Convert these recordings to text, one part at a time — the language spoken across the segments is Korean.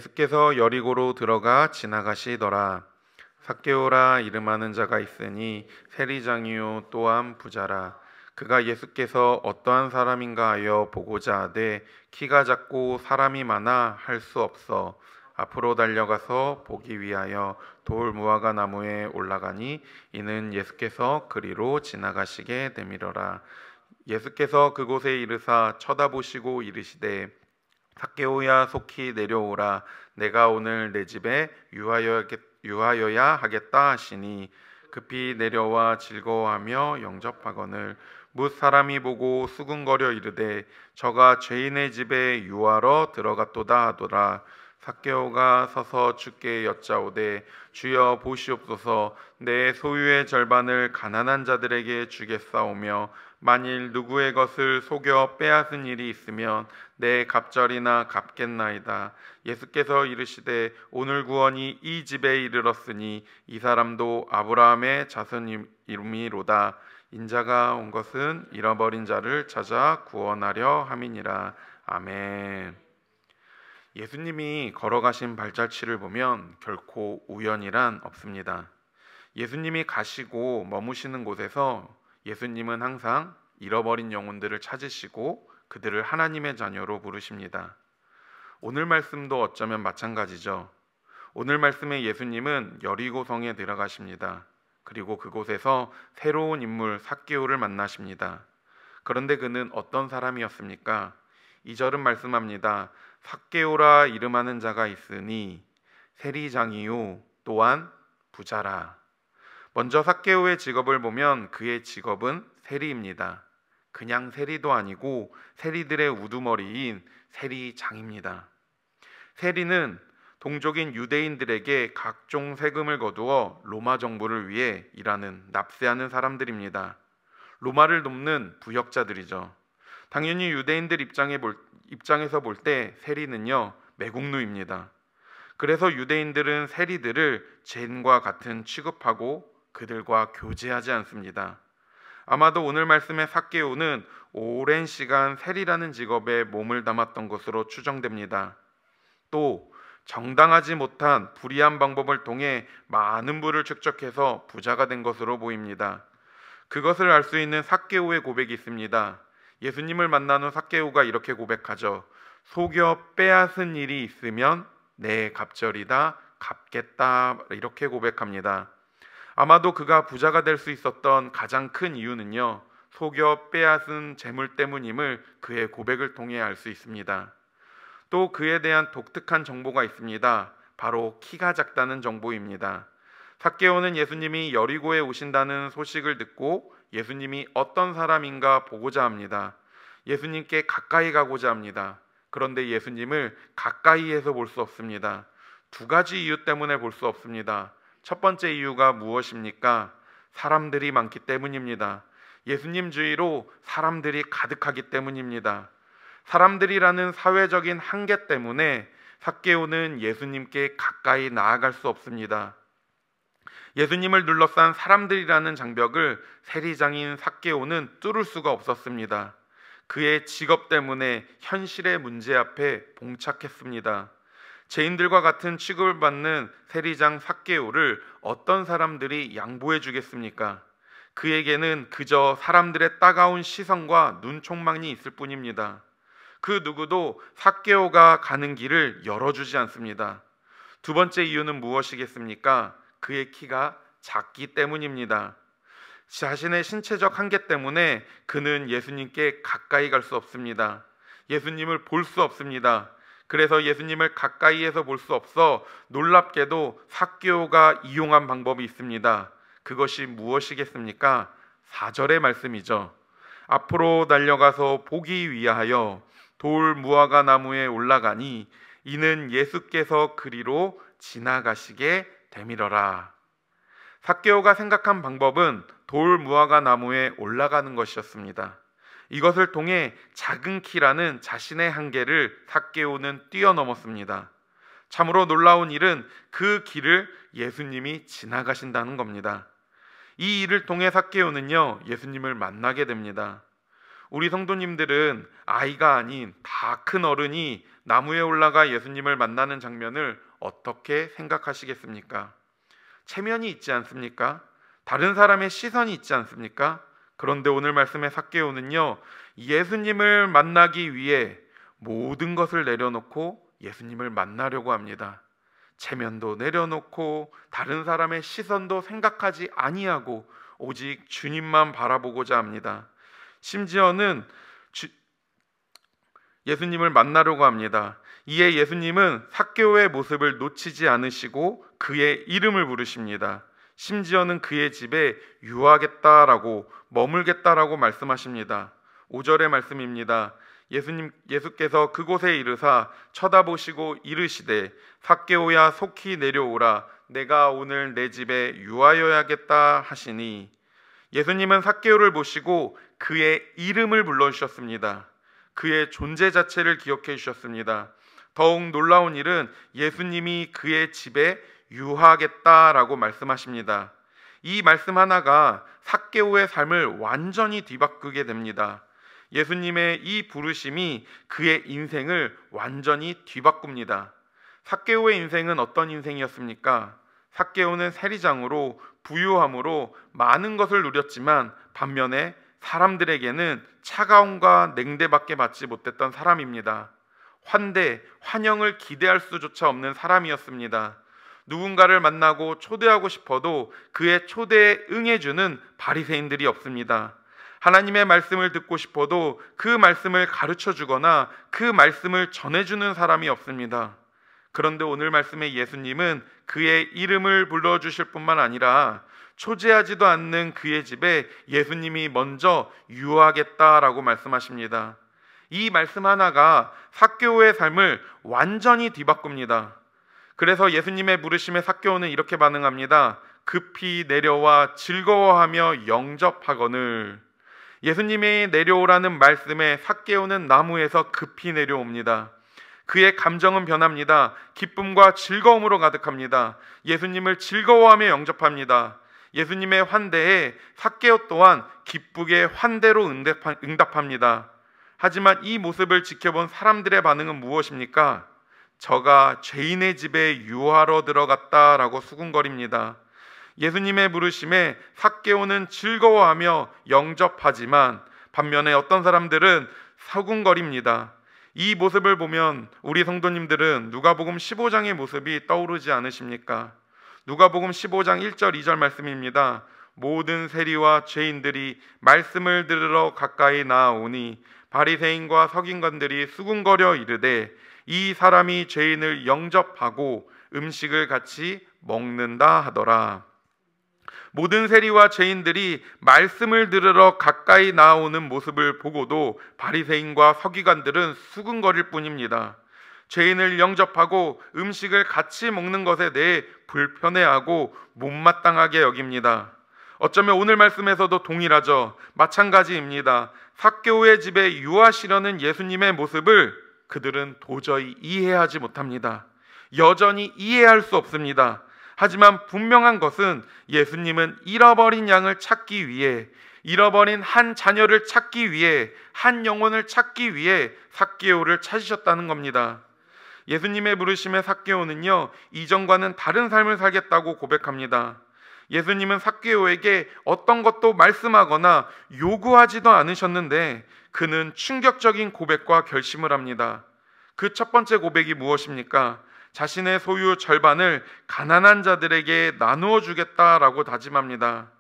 예수께서 여리고로 들어가 지나가시더라. 삭개오라 이름하는 자가 있으니 세리장이요 또한 부자라. 그가 예수께서 어떠한 사람인가 하여 보고자 하되 키가 작고 사람이 많아 할 수 없어 앞으로 달려가서 보기 위하여 돌 무화과 나무에 올라가니 이는 예수께서 그리로 지나가시게 되밀어라. 예수께서 그곳에 이르사 쳐다보시고 이르시되 삭개오야 속히 내려오라. 내가 오늘 내 집에 유하여야 하겠다 하시니 급히 내려와 즐거워하며 영접하거늘 뭇 사람이 보고 수군거려 이르되 저가 죄인의 집에 유하러 들어갔도다 하더라. 삭개오가 서서 주께 여짜오되 주여 보시옵소서. 내 소유의 절반을 가난한 자들에게 주겠사오며 만일 누구의 것을 속여 빼앗은 일이 있으면 내 갑절이나 갚겠나이다. 예수께서 이르시되 오늘 구원이 이 집에 이르렀으니 이 사람도 아브라함의 자손이로다. 인자가 온 것은 잃어버린 자를 찾아 구원하려 함이니라. 아멘. 예수님이 걸어가신 발자취를 보면 결코 우연이란 없습니다. 예수님이 가시고 머무시는 곳에서 예수님은 항상 잃어버린 영혼들을 찾으시고 그들을 하나님의 자녀로 부르십니다. 오늘 말씀도 어쩌면 마찬가지죠. 오늘 말씀에 예수님은 여리고성에 들어가십니다. 그리고 그곳에서 새로운 인물 삭개오를 만나십니다. 그런데 그는 어떤 사람이었습니까? 2절은 말씀합니다. 삭개오라 이름하는 자가 있으니 세리장이요 또한 부자라. 먼저 삭개오의 직업을 보면 그의 직업은 세리입니다. 그냥 세리도 아니고 세리들의 우두머리인 세리장입니다. 세리는 동족인 유대인들에게 각종 세금을 거두어 로마 정부를 위해 일하는 납세하는 사람들입니다. 로마를 돕는 부역자들이죠. 당연히 유대인들 입장에서 볼 때 세리는요 매국노입니다. 그래서 유대인들은 세리들을 죄인과 같은 취급하고 그들과 교제하지 않습니다. 아마도 오늘 말씀의 삭개오는 오랜 시간 세리라는 직업에 몸을 담았던 것으로 추정됩니다. 또 정당하지 못한 불의한 방법을 통해 많은 부를 축적해서 부자가 된 것으로 보입니다. 그것을 알 수 있는 삭개오의 고백이 있습니다. 예수님을 만난 후 삭개오가 이렇게 고백하죠. 속여 빼앗은 일이 있으면 내 갑절이다 갚겠다 이렇게 고백합니다. 아마도 그가 부자가 될 수 있었던 가장 큰 이유는요 속여 빼앗은 재물 때문임을 그의 고백을 통해 알 수 있습니다. 또 그에 대한 독특한 정보가 있습니다. 바로 키가 작다는 정보입니다. 삭개오는 예수님이 여리고에 오신다는 소식을 듣고 예수님이 어떤 사람인가 보고자 합니다. 예수님께 가까이 가고자 합니다. 그런데 예수님을 가까이에서 볼 수 없습니다. 두 가지 이유 때문에 볼 수 없습니다. 첫 번째 이유가 무엇입니까? 사람들이 많기 때문입니다. 예수님 주위로 사람들이 가득하기 때문입니다. 사람들이라는 사회적인 한계 때문에 삭개오는 예수님께 가까이 나아갈 수 없습니다. 예수님을 둘러싼 사람들이라는 장벽을 세리장인 삭개오는 뚫을 수가 없었습니다. 그의 직업 때문에 현실의 문제 앞에 봉착했습니다. 죄인들과 같은 취급을 받는 세리장 삭개오를 어떤 사람들이 양보해 주겠습니까? 그에게는 그저 사람들의 따가운 시선과 눈촉망이 있을 뿐입니다. 그 누구도 삭개오가 가는 길을 열어주지 않습니다. 두 번째 이유는 무엇이겠습니까? 그의 키가 작기 때문입니다. 자신의 신체적 한계 때문에 그는 예수님께 가까이 갈 수 없습니다. 예수님을 볼 수 없습니다. 그래서 예수님을 가까이에서 볼 수 없어 놀랍게도 삭개오가 이용한 방법이 있습니다. 그것이 무엇이겠습니까? 4절의 말씀이죠. 앞으로 달려가서 보기 위하여 돌 무화과 나무에 올라가니 이는 예수께서 그리로 지나가시게 되밀어라. 삭개오가 생각한 방법은 돌 무화과 나무에 올라가는 것이었습니다. 이것을 통해 작은 키라는 자신의 한계를 삭개오는 뛰어넘었습니다. 참으로 놀라운 일은 그 길을 예수님이 지나가신다는 겁니다. 이 일을 통해 삭개오는요 예수님을 만나게 됩니다. 우리 성도님들은 아이가 아닌 다 큰 어른이 나무에 올라가 예수님을 만나는 장면을 어떻게 생각하시겠습니까? 체면이 있지 않습니까? 다른 사람의 시선이 있지 않습니까? 그런데 오늘 말씀의 삭개오는요, 예수님을 만나기 위해 모든 것을 내려놓고 예수님을 만나려고 합니다. 체면도 내려놓고 다른 사람의 시선도 생각하지 아니하고 오직 주님만 바라보고자 합니다. 심지어는 예수님을 만나려고 합니다. 이에 예수님은 삭개오의 모습을 놓치지 않으시고 그의 이름을 부르십니다. 심지어는 그의 집에 유하겠다라고, 머물겠다라고 말씀하십니다. 5절의 말씀입니다. 예수께서 그곳에 이르사 쳐다보시고 이르시되 삭개오야 속히 내려오라, 내가 오늘 내 집에 유하여야겠다 하시니, 예수님은 삭개오를 보시고 그의 이름을 불러주셨습니다. 그의 존재 자체를 기억해 주셨습니다. 더욱 놀라운 일은 예수님이 그의 집에 유하겠다라고 말씀하십니다. 이 말씀 하나가 삭개오의 삶을 완전히 뒤바꾸게 됩니다. 예수님의 이 부르심이 그의 인생을 완전히 뒤바꿉니다. 삭개오의 인생은 어떤 인생이었습니까? 삭개오는 세리장으로 부유함으로 많은 것을 누렸지만 반면에 사람들에게는 차가움과 냉대밖에 받지 못했던 사람입니다. 환대, 환영을 기대할 수조차 없는 사람이었습니다. 누군가를 만나고 초대하고 싶어도 그의 초대에 응해주는 바리새인들이 없습니다. 하나님의 말씀을 듣고 싶어도 그 말씀을 가르쳐주거나 그 말씀을 전해주는 사람이 없습니다. 그런데 오늘 말씀의 예수님은 그의 이름을 불러주실 뿐만 아니라 초대하지도 않는 그의 집에 예수님이 먼저 유하겠다라고 말씀하십니다. 이 말씀 하나가 삭개오의 삶을 완전히 뒤바꿉니다. 그래서 예수님의 부르심에 삭개오는 이렇게 반응합니다. 급히 내려와 즐거워하며 영접하거늘. 예수님이 내려오라는 말씀에 삭개오는 나무에서 급히 내려옵니다. 그의 감정은 변합니다. 기쁨과 즐거움으로 가득합니다. 예수님을 즐거워하며 영접합니다. 예수님의 환대에 삭개오 또한 기쁘게 환대로 응답합니다. 하지만 이 모습을 지켜본 사람들의 반응은 무엇입니까? 저가 죄인의 집에 유하러 들어갔다라고 수군거립니다. 예수님의 부르심에 삭개오는 즐거워하며 영접하지만 반면에 어떤 사람들은 서군거립니다. 이 모습을 보면 우리 성도님들은 누가복음 15장의 모습이 떠오르지 않으십니까? 누가복음 15장 1절 2절 말씀입니다. 모든 세리와 죄인들이 말씀을 들으러 가까이 나아오니 바리새인과 서기관들이 수군거려 이르되 이 사람이 죄인을 영접하고 음식을 같이 먹는다 하더라. 모든 세리와 죄인들이 말씀을 들으러 가까이 나오는 모습을 보고도 바리새인과 서기관들은 수군거릴 뿐입니다. 죄인을 영접하고 음식을 같이 먹는 것에 대해 불편해하고 못마땅하게 여깁니다. 어쩌면 오늘 말씀에서도 동일하죠. 마찬가지입니다. 삭개오의 집에 유하시려는 예수님의 모습을 그들은 도저히 이해하지 못합니다. 여전히 이해할 수 없습니다. 하지만 분명한 것은 예수님은 잃어버린 양을 찾기 위해, 잃어버린 한 자녀를 찾기 위해, 한 영혼을 찾기 위해 삭개오를 찾으셨다는 겁니다. 예수님의 부르심에 삭개오는요, 이전과는 다른 삶을 살겠다고 고백합니다. 예수님은 삭개오에게 어떤 것도 말씀하거나 요구하지도 않으셨는데 그는 충격적인 고백과 결심을 합니다. 그 첫 번째 고백이 무엇입니까? 자신의 소유 절반을 가난한 자들에게 나누어 주겠다라고 다짐합니다.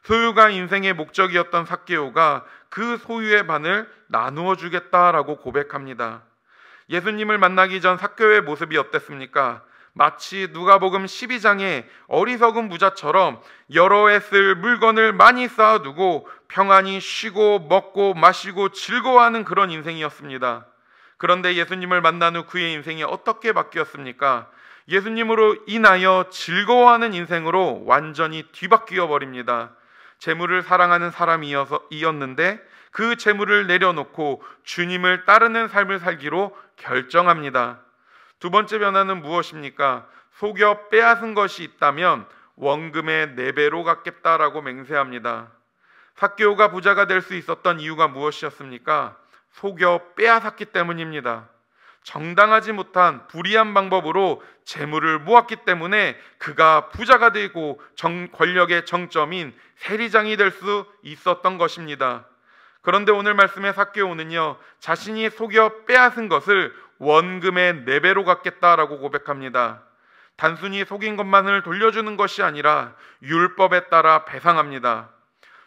소유가 인생의 목적이었던 삭개오가 그 소유의 반을 나누어 주겠다라고 고백합니다. 예수님을 만나기 전 삭개오의 모습이 어땠습니까? 마치 누가복음 12장의 어리석은 부자처럼 여러 해 쓸 물건을 많이 쌓아두고 평안히 쉬고 먹고 마시고 즐거워하는 그런 인생이었습니다. 그런데 예수님을 만난 후 그의 인생이 어떻게 바뀌었습니까? 예수님으로 인하여 즐거워하는 인생으로 완전히 뒤바뀌어 버립니다. 재물을 사랑하는 사람이었는데 그 재물을 내려놓고 주님을 따르는 삶을 살기로 결정합니다. 두 번째 변화는 무엇입니까? 속여 빼앗은 것이 있다면 원금의 4배로 갚겠다라고 맹세합니다. 삭개오가 부자가 될 수 있었던 이유가 무엇이었습니까? 속여 빼앗았기 때문입니다. 정당하지 못한 불의한 방법으로 재물을 모았기 때문에 그가 부자가 되고 권력의 정점인 세리장이 될 수 있었던 것입니다. 그런데 오늘 말씀의 삭개오는요, 자신이 속여 빼앗은 것을 원금의 4배로 갚겠다라고 고백합니다. 단순히 속인 것만을 돌려주는 것이 아니라 율법에 따라 배상합니다.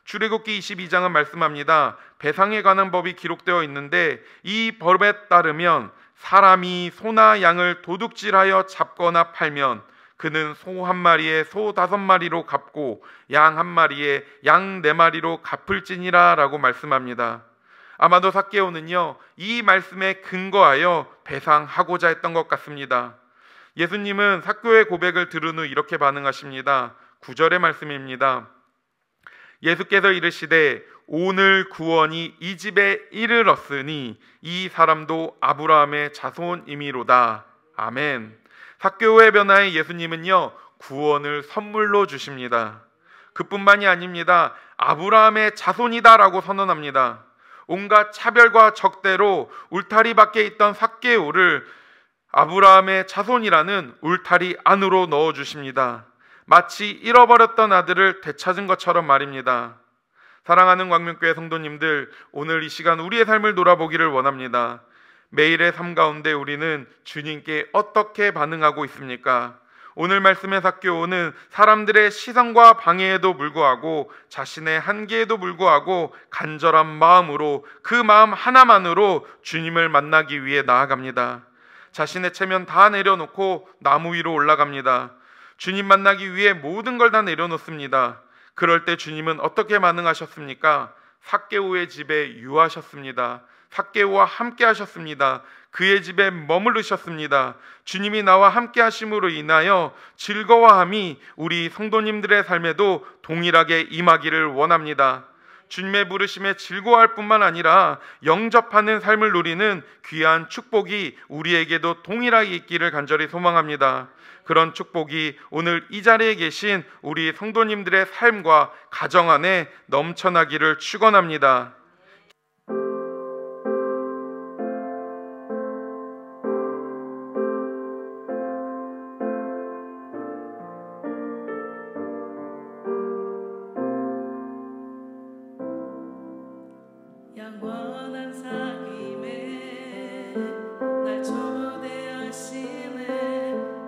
출애굽기 22장은 말씀합니다. 배상에 관한 법이 기록되어 있는데 이 법에 따르면 사람이 소나 양을 도둑질하여 잡거나 팔면 그는 소 1마리에 소 5마리로 갚고 양 1마리에 양 4마리로 갚을지니라 라고 말씀합니다. 아마도 삭개오는요, 이 말씀에 근거하여 배상하고자 했던 것 같습니다. 예수님은 삭개오의 고백을 들은 후 이렇게 반응하십니다. 9절의 말씀입니다. 예수께서 이르시되 오늘 구원이 이 집에 이르렀으니 이 사람도 아브라함의 자손이미로다. 아멘. 삭개오의 변화에 예수님은요, 구원을 선물로 주십니다. 그뿐만이 아닙니다. 아브라함의 자손이다라고 선언합니다. 온갖 차별과 적대로 울타리 밖에 있던 삭개오를 아브라함의 자손이라는 울타리 안으로 넣어주십니다. 마치 잃어버렸던 아들을 되찾은 것처럼 말입니다. 사랑하는 광명교회 성도님들, 오늘 이 시간 우리의 삶을 돌아보기를 원합니다. 매일의 삶 가운데 우리는 주님께 어떻게 반응하고 있습니까? 오늘 말씀의 삭개오는 사람들의 시선과 방해에도 불구하고 자신의 한계에도 불구하고 간절한 마음으로 그 마음 하나만으로 주님을 만나기 위해 나아갑니다. 자신의 체면 다 내려놓고 나무 위로 올라갑니다. 주님 만나기 위해 모든 걸 다 내려놓습니다. 그럴 때 주님은 어떻게 반응하셨습니까? 삭개오의 집에 유하셨습니다. 삭개오와 함께 하셨습니다. 그의 집에 머무르셨습니다. 주님이 나와 함께 하심으로 인하여 즐거워함이 우리 성도님들의 삶에도 동일하게 임하기를 원합니다. 주님의 부르심에 즐거워할 뿐만 아니라 영접하는 삶을 누리는 귀한 축복이 우리에게도 동일하게 있기를 간절히 소망합니다. 그런 축복이 오늘 이 자리에 계신 우리 성도님들의 삶과 가정 안에 넘쳐나기를 축원합니다. 영원한 사귐에 날 초대하시네.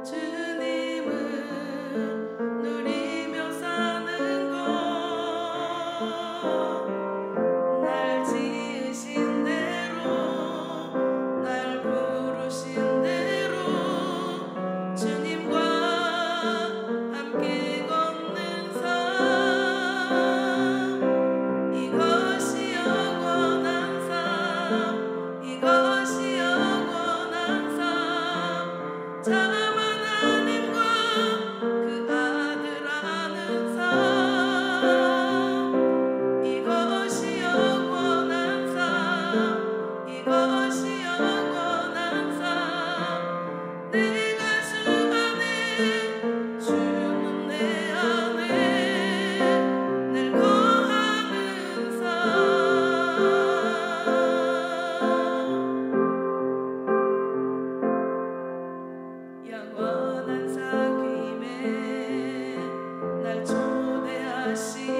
주님을 누리며 사는 것, 날 지으신 대로 날 부르신 대로 주님과 함께 걷는 삶, 이것이 영원한 삶, 이것이 영원한 삶. 참 하나님과 그 아들 아는 삶, 이것이 영원한 삶, 이것이 영원한 삶. 내가 주 안에 주는 내 안에 늘 거하는 삶. 영원한 사귐에 날 초대하시